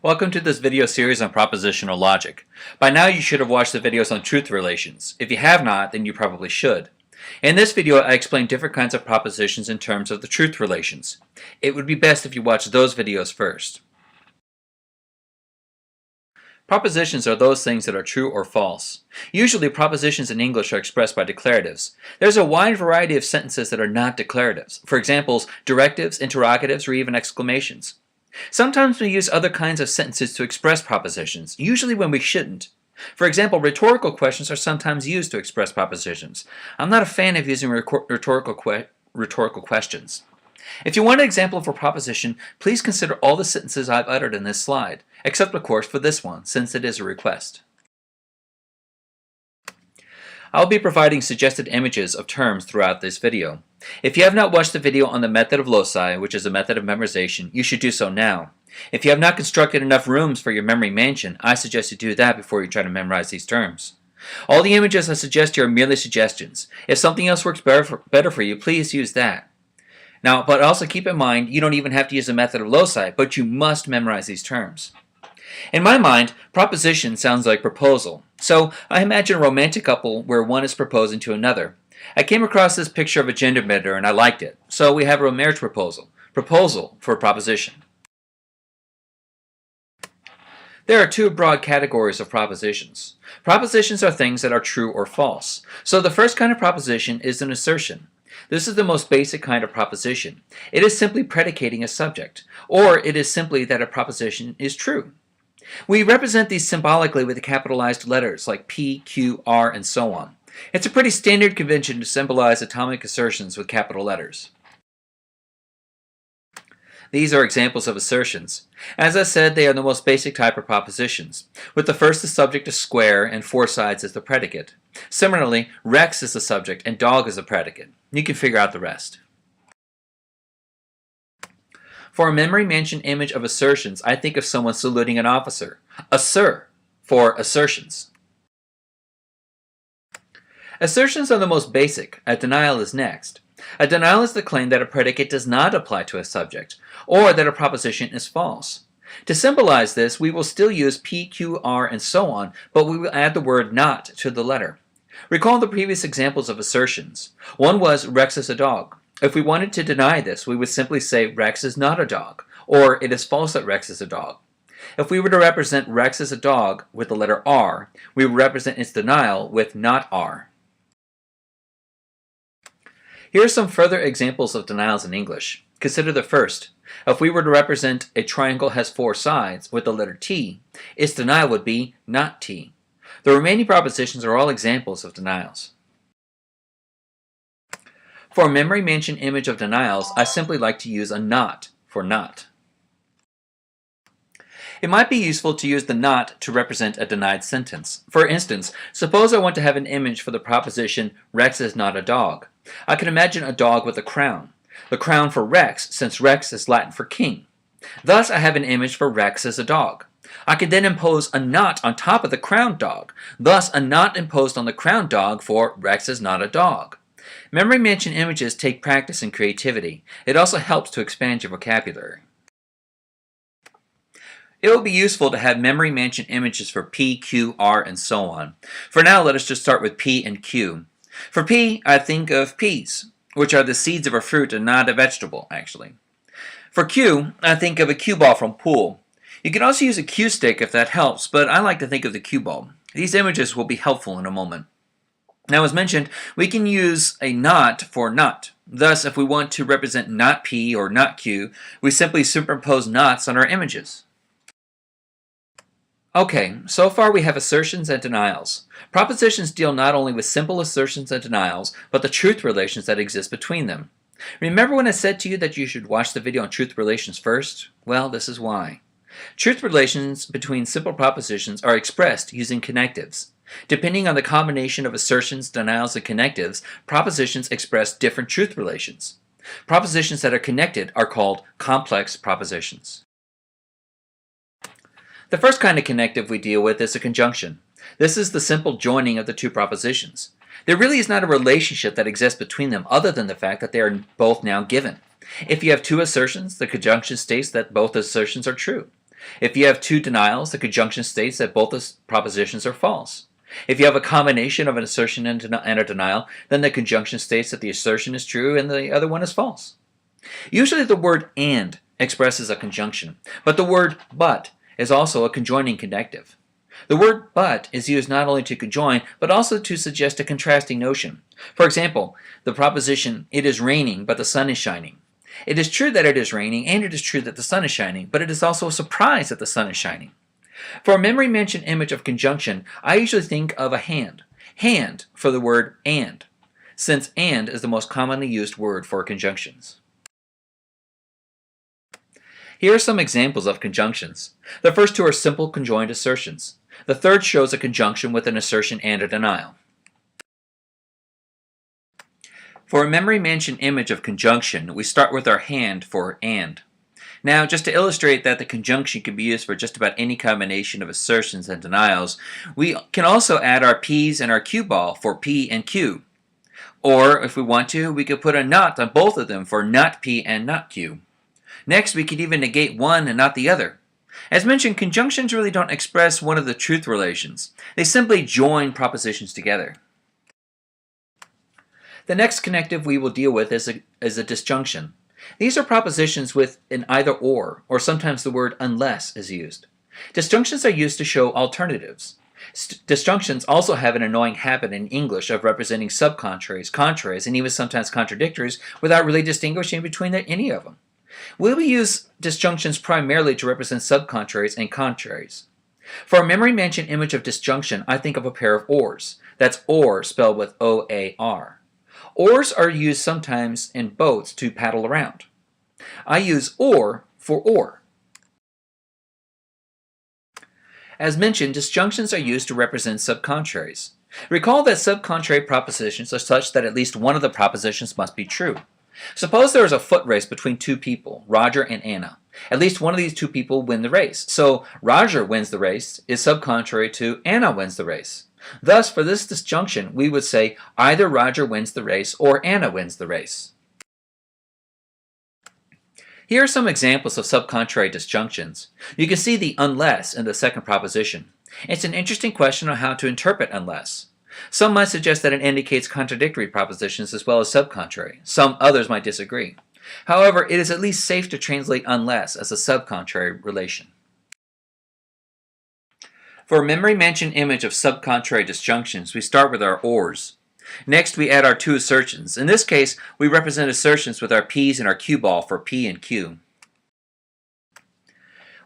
Welcome to this video series on propositional logic. By now you should have watched the videos on truth relations. If you have not, then you probably should. In this video I explain different kinds of propositions in terms of the truth relations. It would be best if you watch those videos first. Propositions are those things that are true or false. Usually propositions in English are expressed by declaratives. There's a wide variety of sentences that are not declaratives. For examples, directives, interrogatives, or even exclamations. Sometimes we use other kinds of sentences to express propositions, usually when we shouldn't. For example, rhetorical questions are sometimes used to express propositions. I'm not a fan of using rhetorical questions. If you want an example of a proposition, please consider all the sentences I've uttered in this slide, except of course for this one, since it is a request. I'll be providing suggested images of terms throughout this video. If you have not watched the video on the method of loci, which is a method of memorization, you should do so now. If you have not constructed enough rooms for your memory mansion, I suggest you do that before you try to memorize these terms. All the images I suggest here are merely suggestions. If something else works better for you, please use that. Now, but also keep in mind, you don't even have to use the method of loci, but you must memorize these terms. In my mind, proposition sounds like proposal. So I imagine a romantic couple where one is proposing to another. I came across this picture of a gender bender and I liked it. So we have a marriage proposal. Proposal for a proposition. There are two broad categories of propositions. Propositions are things that are true or false. So the first kind of proposition is an assertion. This is the most basic kind of proposition. It is simply predicating a subject, or it is simply that a proposition is true. We represent these symbolically with capitalized letters like P, Q, R, and so on. It's a pretty standard convention to symbolize atomic assertions with capital letters. These are examples of assertions. As I said, they are the most basic type of propositions, with the first the subject is square and four sides as the predicate. Similarly, Rex is the subject and dog is the predicate. You can figure out the rest. For a memory mansion image of assertions, I think of someone saluting an officer. Assert for assertions. Assertions are the most basic. A denial is next. A denial is the claim that a predicate does not apply to a subject, or that a proposition is false. To symbolize this, we will still use P, Q, R, and so on, but we will add the word not to the letter. Recall the previous examples of assertions. One was Rex is a dog. If we wanted to deny this, we would simply say Rex is not a dog, or it is false that Rex is a dog. If we were to represent Rex as a dog with the letter R, we would represent its denial with not R. Here are some further examples of denials in English. Consider the first. If we were to represent a triangle has four sides with the letter T, its denial would be not T. The remaining propositions are all examples of denials. For a memory mansion image of denials, I simply like to use a not for not. It might be useful to use the not to represent a denied sentence. For instance, suppose I want to have an image for the proposition Rex is not a dog. I can imagine a dog with a crown. The crown for Rex, since Rex is Latin for king. Thus I have an image for Rex as a dog. I can then impose a not on top of the crowned dog. Thus a not imposed on the crowned dog for Rex is not a dog. Memory mansion images take practice and creativity. It also helps to expand your vocabulary. It will be useful to have memory mansion images for P, Q, R, and so on. For now, let us just start with P and Q. For P, I think of peas, which are the seeds of a fruit and not a vegetable, actually. For Q, I think of a cue ball from pool. You can also use a cue stick if that helps, but I like to think of the cue ball. These images will be helpful in a moment. Now, as mentioned, we can use a not for not. Thus, if we want to represent not P or not Q, we simply superimpose nots on our images. Okay, so far we have assertions and denials. Propositions deal not only with simple assertions and denials, but the truth relations that exist between them. Remember when I said to you that you should watch the video on truth relations first? Well, this is why. Truth relations between simple propositions are expressed using connectives. Depending on the combination of assertions, denials, and connectives, propositions express different truth relations. Propositions that are connected are called complex propositions. The first kind of connective we deal with is a conjunction. This is the simple joining of the two propositions. There really is not a relationship that exists between them other than the fact that they are both now given. If you have two assertions, the conjunction states that both assertions are true. If you have two denials, the conjunction states that both the propositions are false. If you have a combination of an assertion and a denial, then the conjunction states that the assertion is true and the other one is false. Usually the word and expresses a conjunction, but the word but is also a conjoining connective. The word but is used not only to conjoin, but also to suggest a contrasting notion. For example, the proposition, "It is raining, but the sun is shining." It is true that it is raining, and it is true that the sun is shining, but it is also a surprise that the sun is shining. For a memory mention image of conjunction, I usually think of a hand. Hand for the word and, since and is the most commonly used word for conjunctions. Here are some examples of conjunctions. The first two are simple conjoined assertions. The third shows a conjunction with an assertion and a denial. For a memory mention image of conjunction, we start with our hand for and. Now, just to illustrate that the conjunction can be used for just about any combination of assertions and denials, we can also add our P's and our cue ball for P and Q. Or, if we want to, we could put a not on both of them for not P and not Q. Next, we could even negate one and not the other. As mentioned, conjunctions really don't express one of the truth relations. They simply join propositions together. The next connective we will deal with is a disjunction. These are propositions with an either or sometimes the word unless is used. Disjunctions are used to show alternatives. Disjunctions also have an annoying habit in English of representing subcontraries, contraries, and even sometimes contradictories without really distinguishing between any of them. We will use disjunctions primarily to represent subcontraries and contraries. For a memory mention image of disjunction, I think of a pair of oars. That's or spelled with O-A-R. Oars are used sometimes in boats to paddle around. I use or for or. As mentioned, disjunctions are used to represent subcontraries. Recall that subcontrary propositions are such that at least one of the propositions must be true. Suppose there is a foot race between two people, Roger and Anna. At least one of these two people win the race. So Roger wins the race is subcontrary to Anna wins the race. Thus, for this disjunction, we would say either Roger wins the race or Anna wins the race. Here are some examples of subcontrary disjunctions. You can see the unless in the second proposition. It's an interesting question on how to interpret unless. Some might suggest that it indicates contradictory propositions as well as subcontrary. Some others might disagree. However, it is at least safe to translate unless as a subcontrary relation. For a memory mention image of subcontrary disjunctions, we start with our ors. Next, we add our two assertions. In this case, we represent assertions with our P's and our cue ball for P and Q.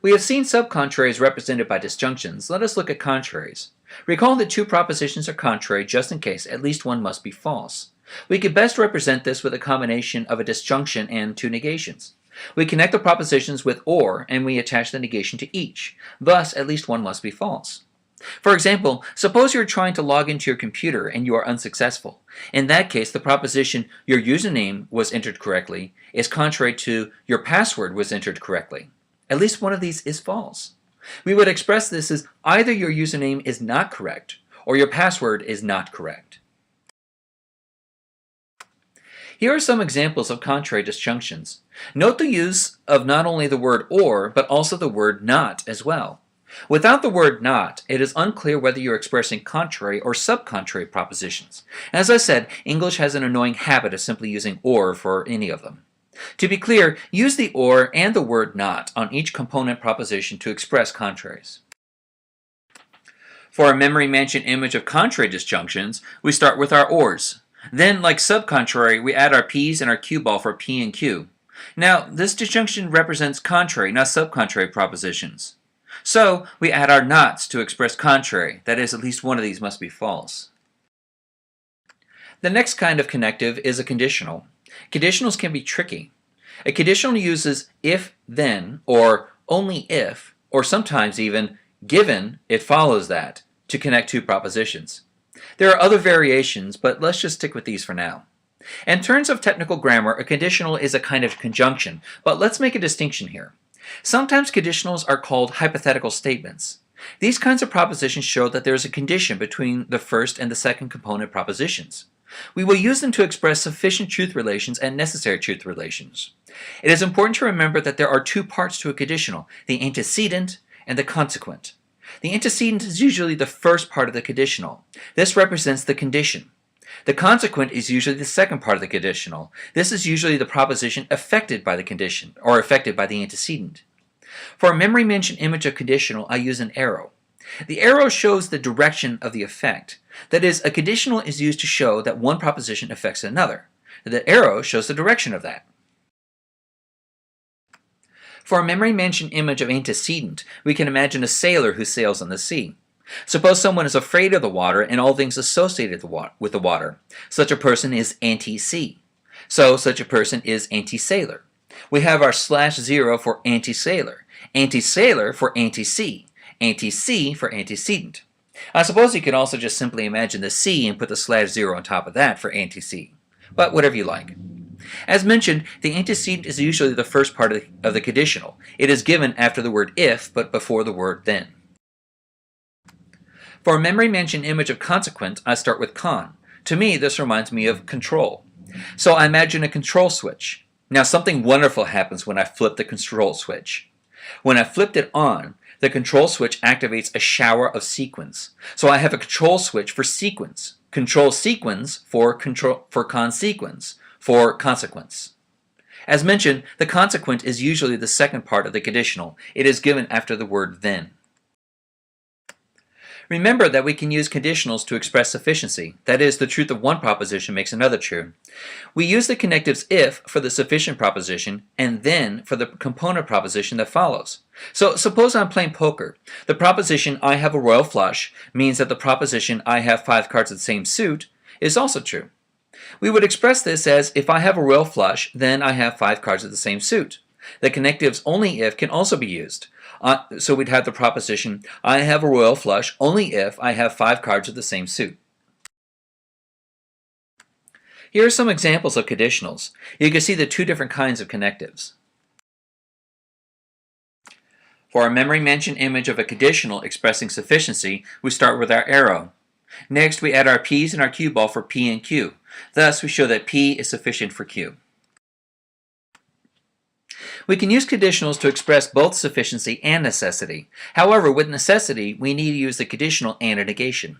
We have seen subcontraries represented by disjunctions. Let us look at contraries. Recall that two propositions are contrary just in case at least one must be false. We could best represent this with a combination of a disjunction and two negations. We connect the propositions with or and we attach the negation to each. Thus, at least one must be false. For example, suppose you're trying to log into your computer and you are unsuccessful. In that case, the proposition your username was entered correctly is contrary to your password was entered correctly. At least one of these is false. We would express this as either your username is not correct or your password is not correct. Here are some examples of contrary disjunctions. Note the use of not only the word or, but also the word not as well. Without the word not, it is unclear whether you're expressing contrary or subcontrary propositions. As I said, English has an annoying habit of simply using or for any of them. To be clear, use the or and the word not on each component proposition to express contraries. For a memory mention image of contrary disjunctions, we start with our ors. Then, like subcontrary, we add our P's and our cue ball for P and Q. Now, this disjunction represents contrary, not subcontrary propositions. So, we add our nots to express contrary, that is, at least one of these must be false. The next kind of connective is a conditional. Conditionals can be tricky. A conditional uses if, then, or only if, or sometimes even given it follows that, to connect two propositions. There are other variations, but let's just stick with these for now. In terms of technical grammar, a conditional is a kind of conjunction, but let's make a distinction here. Sometimes conditionals are called hypothetical statements. These kinds of propositions show that there is a condition between the first and the second component propositions. We will use them to express sufficient truth relations and necessary truth relations. It is important to remember that there are two parts to a conditional, the antecedent and the consequent. The antecedent is usually the first part of the conditional. This represents the condition. The consequent is usually the second part of the conditional. This is usually the proposition affected by the condition, or affected by the antecedent. For a memory mention image of conditional, I use an arrow. The arrow shows the direction of the effect. That is, a conditional is used to show that one proposition affects another. The arrow shows the direction of that. For a memory mention image of antecedent, we can imagine a sailor who sails on the sea. Suppose someone is afraid of the water and all things associated with the water. Such a person is anti-sea. So such a person is anti-sailor. We have our /0 for anti-sailor, anti-sailor for anti-sea, anti-sea for antecedent. I suppose you can also just simply imagine the sea and put the /0 on top of that for anti-sea. But whatever you like. As mentioned, the antecedent is usually the first part of the conditional. It is given after the word if, but before the word then. For a memory mention image of consequent, I start with con. To me, this reminds me of control. So I imagine a control switch. Now something wonderful happens when I flip the control switch. When I flipped it on, the control switch activates a shower of sequence. So I have a control switch for sequence, control sequence for consequence, for consequence. As mentioned, the consequent is usually the second part of the conditional. It is given after the word then. Remember that we can use conditionals to express sufficiency. That is, the truth of one proposition makes another true. We use the connectives if for the sufficient proposition and then for the component proposition that follows. So suppose I'm playing poker. The proposition I have a royal flush means that the proposition I have 5 cards of the same suit is also true. We would express this as if I have a royal flush, then I have 5 cards of the same suit. The connectives only if can also be used. So we'd have the proposition, I have a royal flush only if I have 5 cards of the same suit. Here are some examples of conditionals. You can see the two different kinds of connectives. For our memory mention image of a conditional expressing sufficiency, we start with our arrow. Next, we add our P's and our cue ball for P and Q. Thus, we show that P is sufficient for Q. We can use conditionals to express both sufficiency and necessity. However, with necessity, we need to use the conditional and a negation.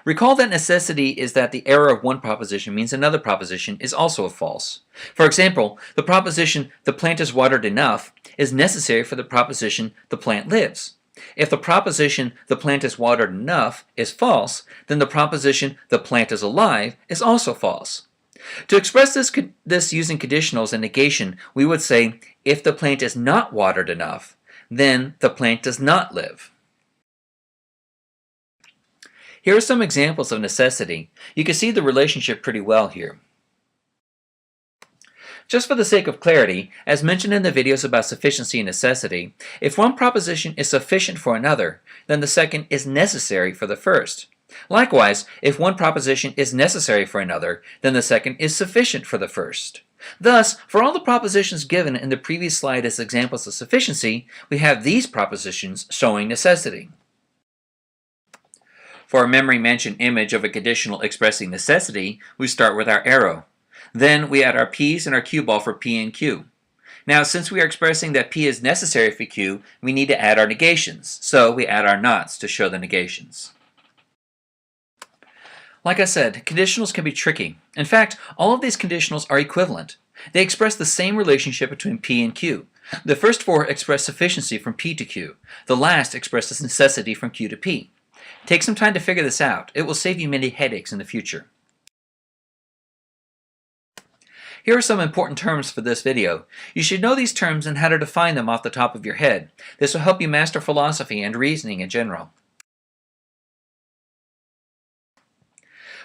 Recall that necessity is that the error of one proposition means another proposition is also a false. For example, the proposition, the plant is watered enough, is necessary for the proposition, the plant lives. If the proposition, the plant is watered enough, is false, then the proposition, the plant is alive, is also false. To express this using conditionals and negation, we would say, if the plant is not watered enough, then the plant does not live. Here are some examples of necessity. You can see the relationship pretty well here. Just for the sake of clarity, as mentioned in the videos about sufficiency and necessity, if one proposition is sufficient for another, then the second is necessary for the first. Likewise, if one proposition is necessary for another, then the second is sufficient for the first. Thus, for all the propositions given in the previous slide as examples of sufficiency, we have these propositions showing necessity. For a memory mention image of a conditional expressing necessity, we start with our arrow. Then we add our P's and our cue ball for P and Q. Now, since we are expressing that P is necessary for Q, we need to add our negations. So we add our nots to show the negations. Like I said, conditionals can be tricky. In fact, all of these conditionals are equivalent. They express the same relationship between P and Q. The first 4 express sufficiency from P to Q. The last expresses necessity from Q to P. Take some time to figure this out. It will save you many headaches in the future. Here are some important terms for this video. You should know these terms and how to define them off the top of your head. This will help you master philosophy and reasoning in general.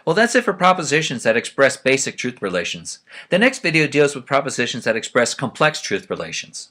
Well, that's it for propositions that express basic truth relations. The next video deals with propositions that express complex truth relations.